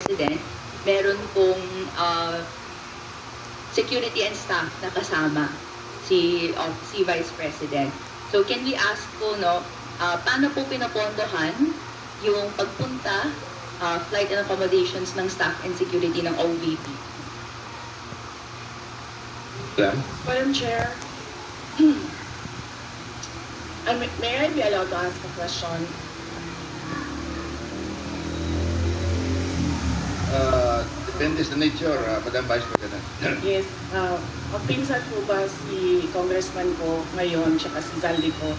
President, meron pong security and staff na kasama si Vice President. So can we ask po, no, paano po pinapondohan yung pagpunta, flight and accommodations ng staff and security ng OVP? Madam Chair, may I be allowed to ask a question? Depende sa nature, Madam Vice President. Yes, ang pinsan po ba si Congressman ko ngayon, tsaka si Zaldi ko?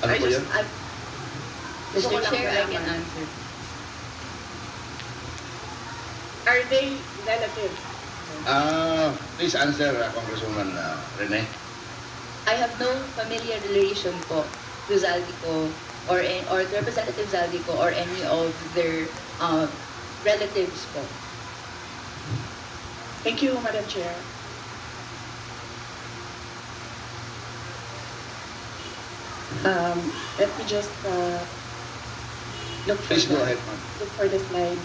Ano po yan? Gusto ko Mr. lang Chair, I can malaman. answer. Are they relative? Please answer, Congresswoman Rene. I have no familiar relation po to Zaldico or Representative Zaldico or any of their relatives po. Thank you, Madam Chair. Let me just Please go ahead, ma'am. look for the slide.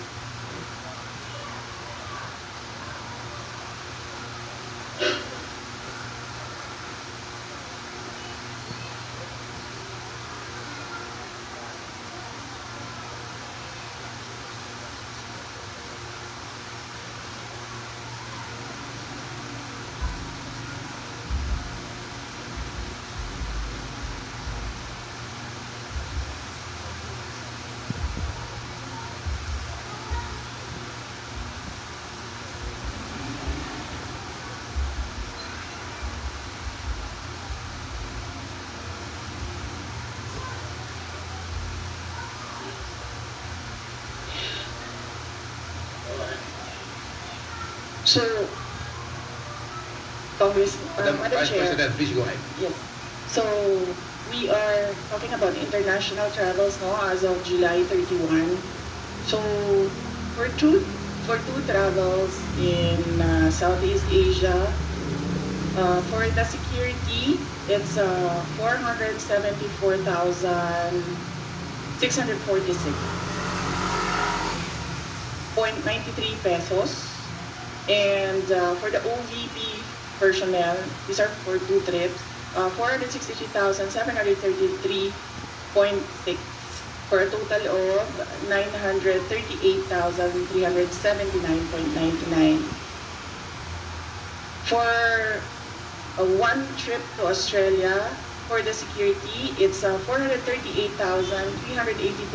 So, Madam Vice Chair, President, please go ahead. yes. So, we are talking about international travels, no, as of July 31. So, for two travels in Southeast Asia, for the security, it's 474,646.93 pesos. And for the OVP personnel, these are for two trips, 463,733.6 for a total of 938,379.99. For one trip to Australia, for the security, it's 438,382.